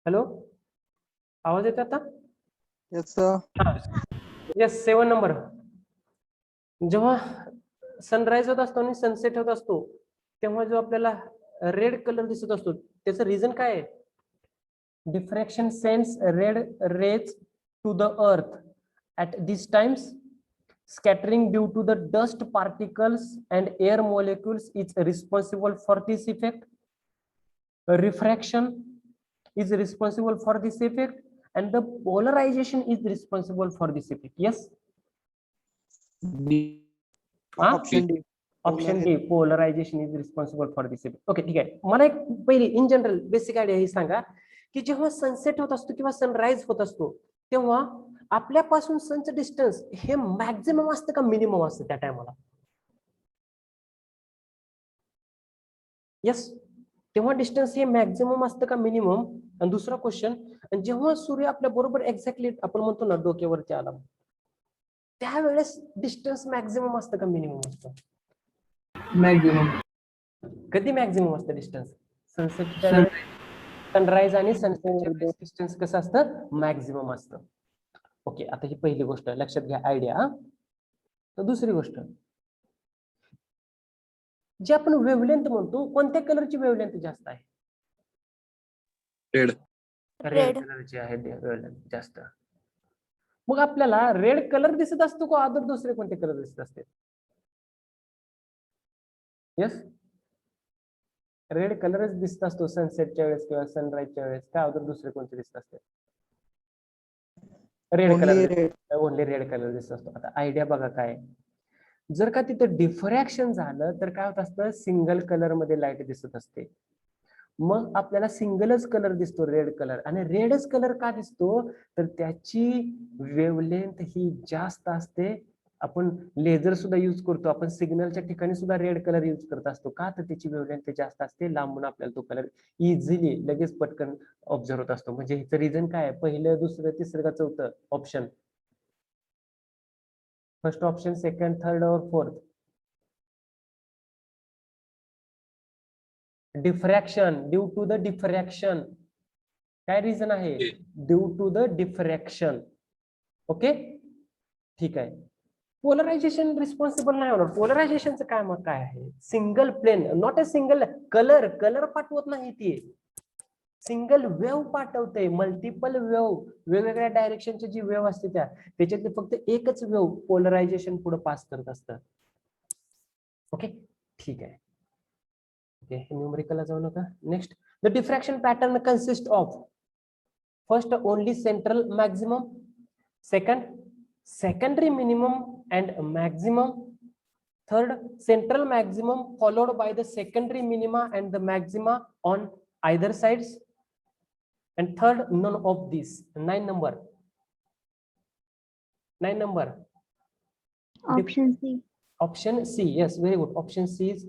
Hello, आवाज येतो आता? Yes, sir. Yes, 7 number. जेव्हा सनराइज होत असतो आणि सनसेट होत असतो तेव्हा जो आपल्याला रेड कलर दिसत असतो त्याचं रिझन काय आहे? Diffraction sends red rays to the earth at these times. Scattering due to the dust particles and air molecules is responsible for this effect. Refraction is responsible for this effect, and the polarization is responsible for this effect. Yes. Option D. Option D, polarization is responsible for this effect. Okay, ठीक आहे. मला एक पहिली in general basic idea ही सांगा की जेव्हा sunset होत असतो किंवा सनराइज होत असतो तेव्हा आपल्यापासून सनचं डिस्टन्स हे मॅक्झिमम असतं का मिनिमम असतं त्या टायमाला? यस, तेव्हा डिस्टन्स हे मॅक्झिमम असतं का मिनिमम? आणि दुसरा क्वेश्चन, जेव्हा सूर्य आपल्या बरोबर एक्झॅक्टली आपण म्हणतो ना डोक्यावरती आला त्यावेळेस डिस्टन्स मॅक्झिमम असतं का मिनिमम असतं? Maximum. कधी मॅक्झिमम असतं डिस्टन्स? सनसेटच्या वेळेस, सनराइज आणि सनसेटच्या वेळेस डिस्टन्स कसं असतं? मॅक्झिमम असतं. ओके, आता ही पहिली गोष्ट लक्षात घ्या आयडिया. तर दुसरी गोष्ट जी आपण वेव्हलेंथ म्हणतो, कोणत्या कलरची वेव्हलेंथ जास्त आहे? रेड. रेड कलरची आहे वेव्हलेंथ जास्त. मग आपल्याला रेड कलर दिसत असतो का अदर दुसरे कोणते कलर दिसत असते? यस, रेड कलरच दिसत असतो सनसेटच्या वेळेस किंवा सनराइजच्या वेळेस, का अदर दुसरे कोणते दिसत असते? Red Only colour, red. Only red colour दिसत असतो. आता आयडिया बघा काय, जर का तिथं डिफ्रॅक्शन झालं तर काय होत असतं? सिंगल कलर मध्ये लाईट दिसत असते. मग आपल्याला सिंगलच कलर दिसतो रेड कलर. आणि रेडच कलर का दिसतो? तर त्याची वेव्हलेंथ ही जास्त असते. आपण लेझर सुद्धा युज करतो, आपण सिग्नलच्या ठिकाणी सुद्धा रेड कलर युज करत असतो. का? तर त्याची वेव्हलेंथ जास्त असते, लांबून आपल्याला तो कलर इझिली लगेच पटकन ऑब्झर्व होत असतो. म्हणजे ह्याचं रिझन काय आहे? पहिलं, दुसरं, तिसरं का चौथं option? First option, second, third और fourth? Diffraction, due to the diffraction. काय रिझन आहे? Due to the diffraction. Okay, ठीक आहे. पोलरायझेशन रिस्पॉन्सिबल नाही होणार. पोलरायझेशनचं काय मग काय आहे? Single plane, not a single colour. Colour पाठवत नाही ती, सिंगल वेव्ह पाठवते. मल्टिपल वेव्ह, वेगवेगळ्या डायरेक्शनची जी वेव्ह असते त्याच्यातले फक्त एकच वेव्ह पोलरायझेशन पुढे पास करत असतं. ओके, ठीक आहे. ओके, न्यूमेरिकलला जाऊ नका. Next, the diffraction pattern consist of first only central maximum, second secondary minimum and maximum, third central maximum followed by the secondary minima and the maxima on either sides, and third none of these. 9 number. Option C. Option C, yes, very good. Option C is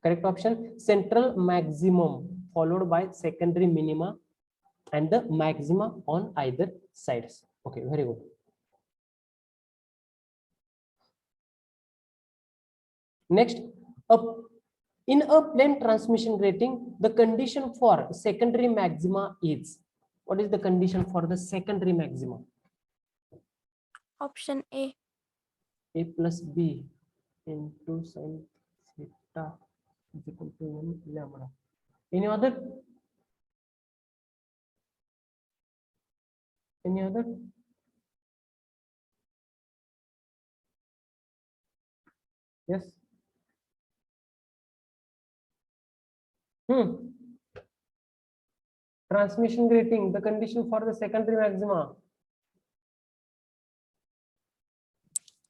correct option. Central maximum followed by secondary minima and the maxima on either sides. Okay, very good. Next, in a plane transmission grating, the condition for secondary maxima is, what is the condition for the secondary maxima? Option A. A plus B into sin theta is equal to n lambda. Any other? Any other? Yes. Transmission grating, the condition for the secondary maxima.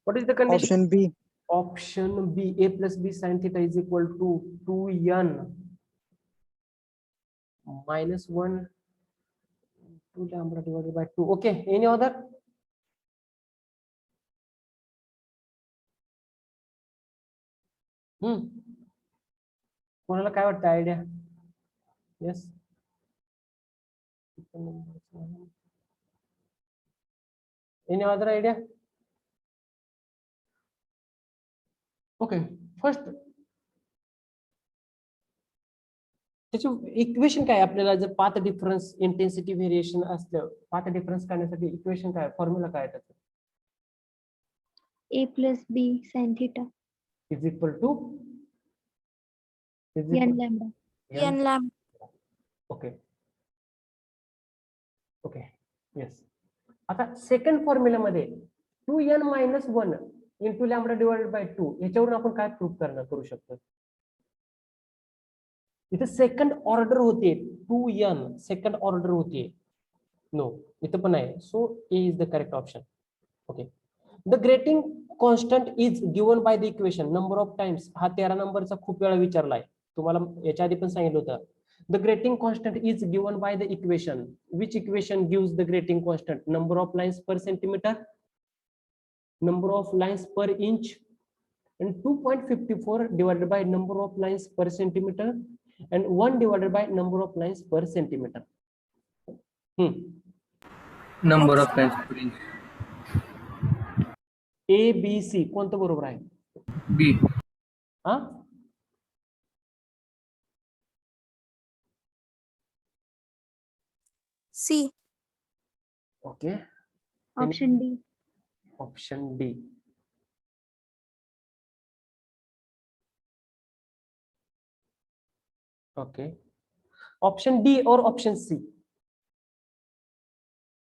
What is the condition? Option B. Option B, A plus B sin theta is equal to 2n minus 1 2 lambda divided by 2. Okay, any other? कोणाला काय वाटतं idea? Yes, any other idea? Okay, first त्याचे equation काय आपल्याला जर path difference intensity variation असलं path difference काढण्यासाठी equation काय फॉर्म्युला काय त्याचं A plus B sin theta. Is equal to N lambda. n lambda. Okay okay yes आता सेकंड फॉर्म्युलामध्ये 2n minus 1 into lambda divided by 2 याच्यावरून आपण काय प्रूव्ह करू शकतो इथे सेकंड ऑर्डर होते 2n सेकंड ऑर्डर होते नो इथं पण आहे so A is the correct option okay the grating constant is given by the equation number of times हा 13 नंबरचा खूप वेळा विचारलाय तुम्हाला याच्या आधी पण सांगितलं होतं the grating constant is given by the equation which equation gives the grating constant number of lines per centimeter number of lines per inch and 2.54 divided by number of lines per centimeter and 1 divided by number of lines per centimeter Number of times per inch. A B C कोणतं बरोबर आहे B. हा C. Okay Option D. Option D okay option D और option C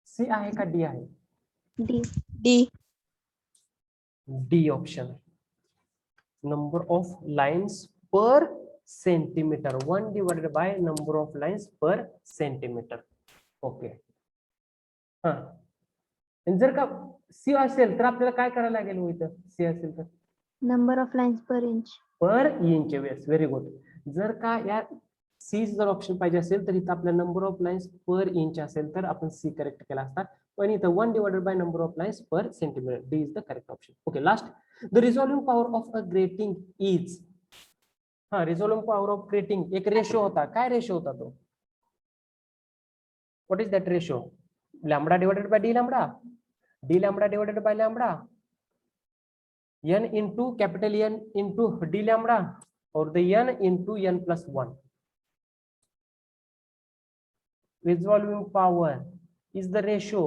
C आहे का D आहे D. D. D option number of lines per centimetre 1 divided by number of lines per centimetre okay हा जर का सी असेल तर आपल्याला काय करायला लागेल हो इथं सी असेल तर Number of lines per inch. पर इंच वेस व्हेरी गुड जर का या सी जर ऑप्शन पाहिजे असेल तर इथं आपल्या नंबर ऑफ लाईन्स पर इंच असेल तर आपण सी करेक्ट केला असता पण इथं 1 divided by number of lines per centimetre D is the correct option okay last the resolving power of a grating is हा रिझॉल्विंग पॉवर ऑफ ग्रेटिंग एक रेशो होता काय रेशो होता तो what is that ratio lambda divided by D lambda divided by lambda n into capital N into d lambda or the n into n plus 1 resolving power is the ratio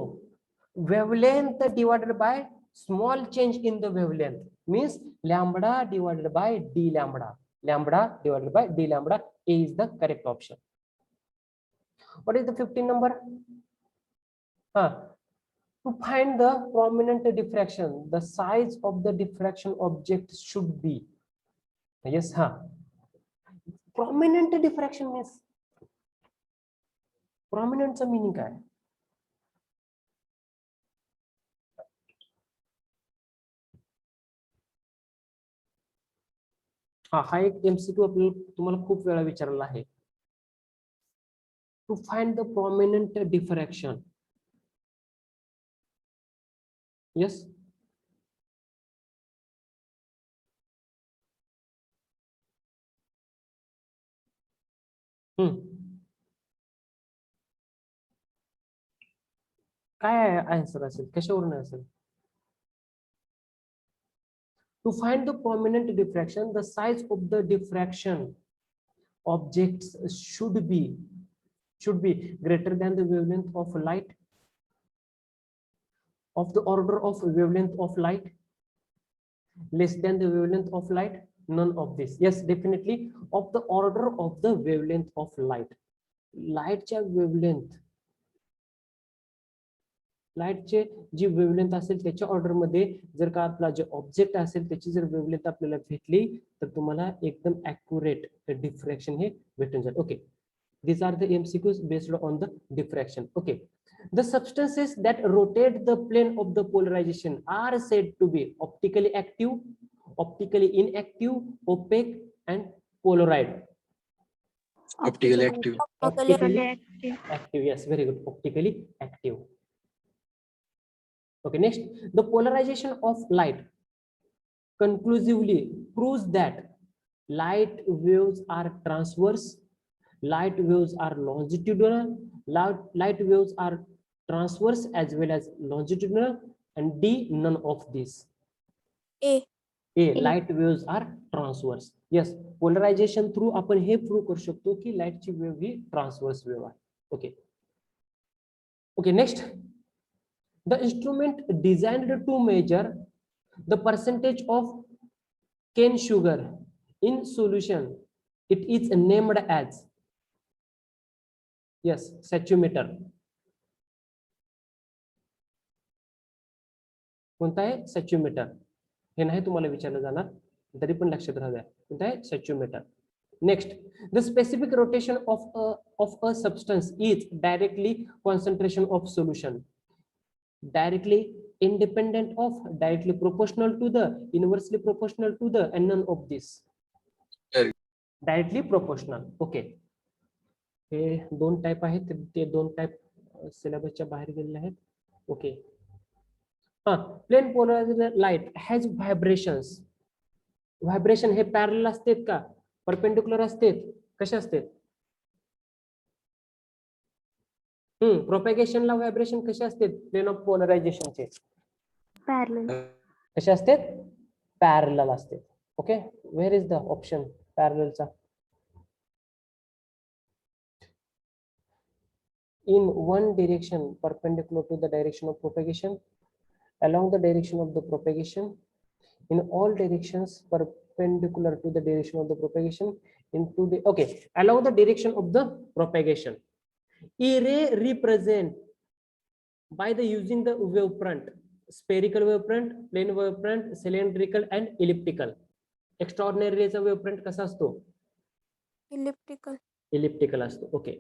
wavelength divided by small change in the wavelength means lambda divided by d lambda divided by d lambda A is the correct option. What is the 15 number? To find the prominent diffraction, the size of the diffraction object should be. Yes, prominent diffraction means prominent चा meaning काय? हा एक MCQ आपल्याला तुम्हाला खूप वेळा विचारला आहे. To find the prominent diffraction. Yes. काय आन्सर असेल कशावरून असेल To find the prominent diffraction, the size of the diffraction objects should be greater than the wavelength of light, of the order of wavelength of light, less than the wavelength of light, none of this. Yes, definitely of the order of the wavelength of light. Light च्या wavelength लाईटचे जी wavelength असेल त्याच्या order मध्ये जर का आपला जे object असेल त्याची जर वेव्हलेंथ आपल्याला भेटली तर तुम्हाला एकदम ॲक्युरेट डिफ्रॅक्शन हे भेटून जाईल okay these are the MCQs based on the diffraction okay the substances that rotate the plane of the polarization are said to be optically active optically inactive opaque and polarized Optically active. optically active yes very good optically active okay next the polarization of light conclusively proves that light waves are transverse light waves are longitudinal light waves are transverse as well as longitudinal and D none of these A. A light waves are transverse. Yes, polarisation through आपण हे prove करू शकतो की लाईटची wave ही transverse wave आहे. Okay okay next, the instrument designed to measure the percentage of cane sugar in solution, it is named as, yes, satumeter. कोणता आहे? सॅच्युमीटर. हे नाही तुम्हाला विचारलं जाणार, तरी पण लक्षात राहू द्या. कोणता आहे? Saccharimeter. Next, the specific rotation of a substance is directly concentration of solution. Directly independent of, directly proportional to the, inversely proportional to the, and none of this. Directly proportional. Okay. हे दोन type आहेत, ते दोन type सिलेबसच्या बाहेर गेलेले आहेत. Okay. हा, plane polariser light has vibrations. Vibration हे parallel असतात का, परपेंडिक्युलर असतात, कसे असतात? प्रोपेगेशनला व्हायब्रेशन कसे असतात प्लेन ऑफ पोलरायझेशनचे? Parallel. कसे असतात? पॅरलल असतात. Okay, where is the option पॅरललचा? In one direction perpendicular to the direction of propagation, along the direction of the propagation, in all directions perpendicular to the direction of the propagation, into the, okay, along the direction of the propagation. E-ray represent by the using the wavefront, spherical wavefront, plane wavefront, cylindrical and elliptical. Extraordinary rays चा wavefront कसा असतो? Elliptical. Elliptical असतो. Okay.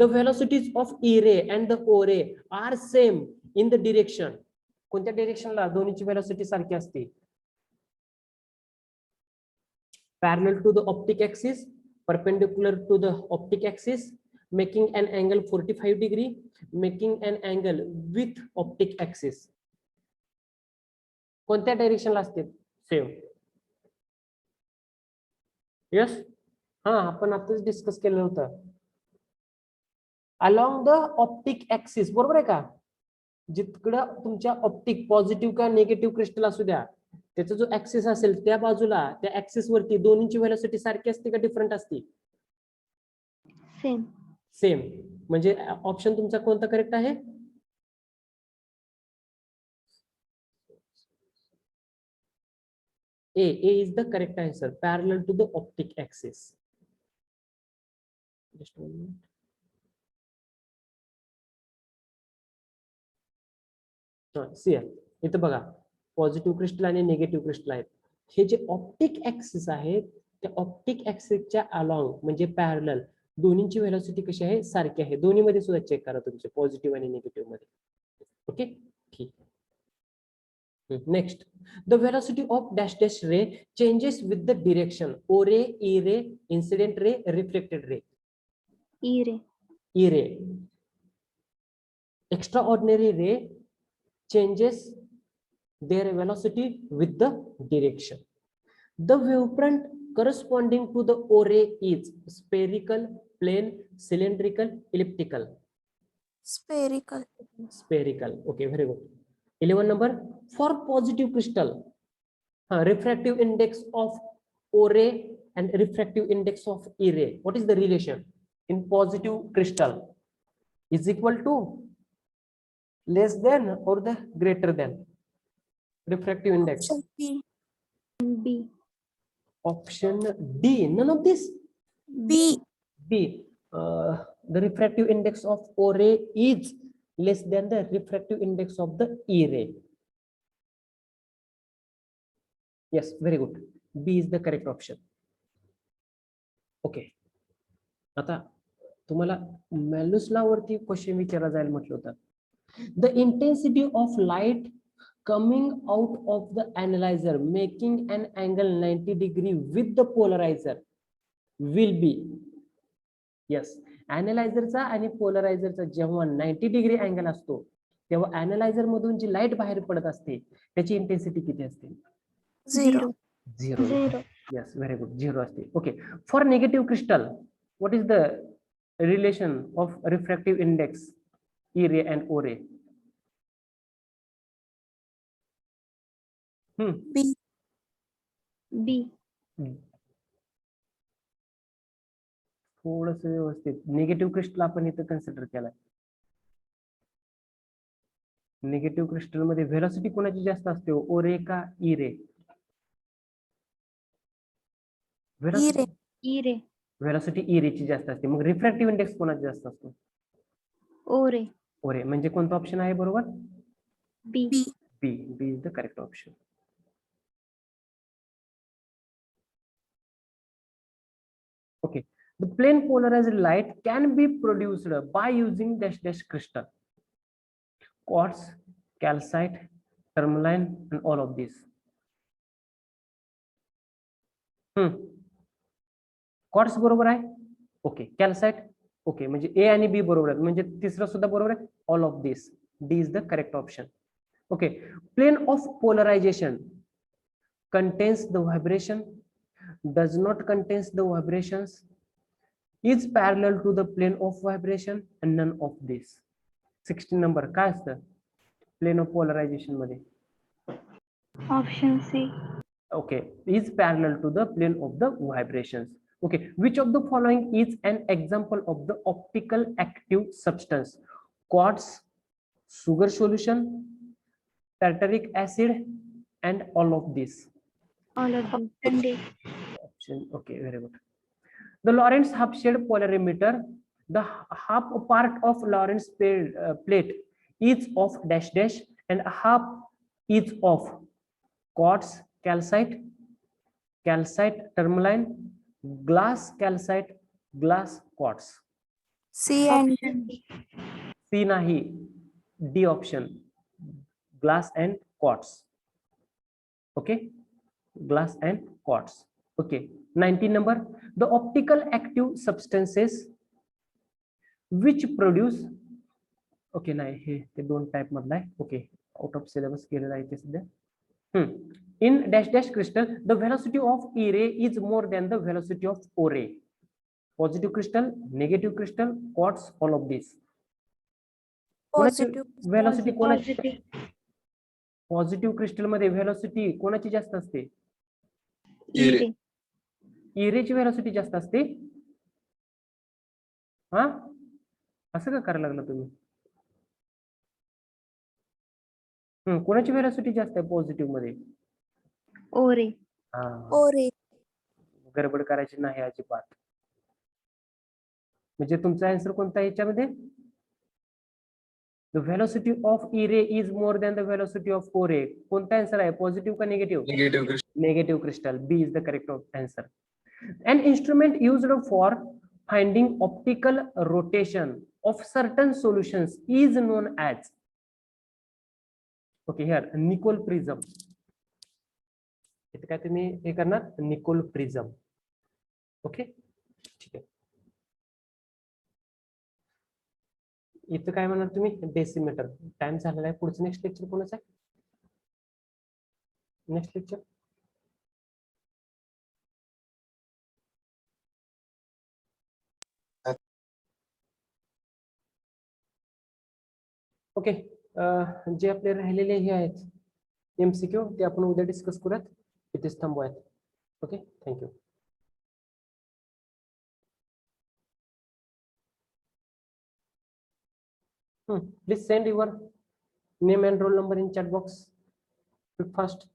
The velocities of E-ray and the O-ray are same in the direction. कोणत्या डायरेक्शनला दोन्हीची velocity सारखी असते? Parallel to the optic axis, perpendicular to the optic axis, making an angle 45 degree, making an angle with optic axis. कोणत्या डायरेक्शनला असते? Same. Yes, हा आपण आताच discuss केलं होतं. अलॉंग द ऑप्टिक ऍक्सिस, बरोबर आहे का? जितकडं तुमच्या ऑप्टिक पॉझिटिव्ह का निगेटिव्ह क्रिस्टल असू द्या, त्याचा जो ऍक्सिस असेल त्या बाजूला, त्या ऍक्सिस वरती दोन्हीची व्हेलॉसिटी सारखी असते का डिफरंट असते? Same. सेम. म्हणजे ऑप्शन तुमचा कोणता करेक्ट आहे? A is the correct answer. Parallel to the optic axis. Just 1 minute. इथं बघा, पॉझिटिव्ह क्रिस्टल आणि निगेटिव्ह क्रिस्टल आहेत. हे जे ऑप्टिक ऍक्सिस आहेत, त्या ऑप्टिक ऍक्सिसच्या अलॉंग म्हणजे पॅरलल दोन्हीची व्हेलॉसिटी कशी आहे? सारखी आहे. दोन्ही मध्ये सुद्धा चेक करा तुमचे, पॉझिटिव्ह आणि निगेटिव्ह मध्ये. ओके, ठीक. Next, the velocity of dash dash रे चेंजेस विथ द डिरेक्शन. ओ रे, ई रे, incident ray, reflected ray. E-ray. ई रे. Extraordinary ray changes their velocity with the direction. The wavefront corresponding to the O-ray is spherical, plane, cylindrical, elliptical. Spherical. Spherical. Okay, very good. 11 number, for positive crystal, refractive index of O-ray and refractive index of E-ray, what is the relation in positive crystal? Is equal to, less than, or the greater than? Refractive index. Option B. B. Option D, none of this. B. B. The refractive index of O-ray is less than the refractive index of the E-ray. Yes, very good. B is the correct option. Okay. आता तुम्हाला मॅल्यूस law वरती question विचारला जायला म्हटलं होतं. The intensity of light coming out of the analyzer making an angle 90 degree with the polarizer will be, yes, analyzerचा आणि पोलरायझरचा जेव्हा 90 degree angle असतो तेव्हा अॅनालायझर मधून जी लाईट बाहेर पडत असते त्याची इंटेन्सिटी किती असते? Zero. Zero. Zero. Yes, very good. Zero असते. Okay. For negative crystal, what is the relation of refractive index E-ray and O-ray? B. B. थोडस व्यवस्थित निगेटिव्ह क्रिस्टल आपण इथं कन्सिडर केलाय. निगेटिव्ह क्रिस्टल मध्ये व्हेलॉसिटी कोणाची जास्त असते? ओ रे का ई रे? ई रे. ई रे. व्हेलॉसिटी ई रे ची जास्त असते. मग रिफ्रॅक्टिव्ह इंडेक्स कोणाचा जास्त असतो? ओ रे. ओ रे. म्हणजे कोणता ऑप्शन आहे बरोबर? B. B. B. B is the correct option. Okay, the plane polarized light can be produced by using dash dash crystal, quartz, calcite, tourmaline, and all of these. Quartz बरोबर आहे. ओके, कॅल्साइट ओके, म्हणजे ए आणि B बरोबर आहेत, म्हणजे तिसरं सुद्धा बरोबर आहे. All of this. D is the correct option. Okay, plane of polarisation contains the vibration, does not contains the vibrations, is parallel to the plane of vibration, and none of this. 16 number काय असतं plane of polarisation मध्ये? Option C. Okay, is parallel to the plane of the vibrations. Okay, which of the following is an example of the optical active substance? Quartz, sugar solution, tartaric acid, and all of this. All of them. And D. Option. Okay, very good. The Lorentz half-shade polarimeter, the half part of Lorentz plate is of dash dash and half is of quartz, calcite, calcite tourmaline, glass calcite, glass quartz. C and option D. C nahi, D option, glass and quartz. Okay, glass and quartz. Okay, 19 number, the optical active substances which produce, okay नाही हे ते दोन type मधला आहे. Okay, out of syllabus केलेला आहे ते सध्या. In dash dash crystal, the velocity of E ray is more than the velocity of O ray. Positive crystal, negative crystal, quartz, all of these. Positive. Velocity कोणाची? Positive. Positive crystal मध्ये velocity कोणाची जास्त असते? ई रे. ई रे ची velocity जास्त असते. हा, असं का करायला लागला तुम्ही? कोणाची व्हेलॉसिटी जास्त आहे पॉझिटिव्ह मध्ये? ओ रे. हा, ओ रे. गडबड करायची नाही अजिबात. म्हणजे तुमचा आन्सर कोणता आहे याच्यामध्ये? The velocity of E ray is more than the velocity of O ray. कोणता आन्सर आहे? पॉझिटिव्ह का negative? Negative crystal. Negative crystal. B is the correct answer. An instrument used for finding optical rotation of certain solutions is known as. Okay, here Nicol prism. इथे काय तुम्ही हे करणार? Nicol prism. Okay, ठीक आहे. इथं काय म्हणणार तुम्ही? डेसिमीटर. टाइम झालेला आहे. पुढचं नेक्स्ट लेक्चर कोणाचं आहे? Next lecture okay. जे आपले राहिलेले हे आहेत MCQ ते आपण उद्या डिस्कस करूयात. इथेच थांबूयात. Okay, thank you. Please send your name and roll number in chat box. Quick fast.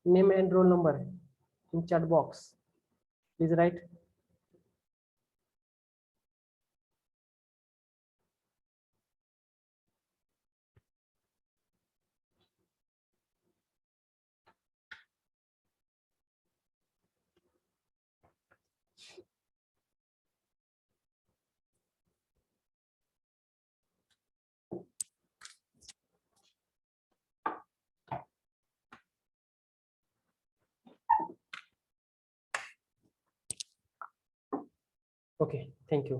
Name and roll number in chat box. Please write. Okay, thank you.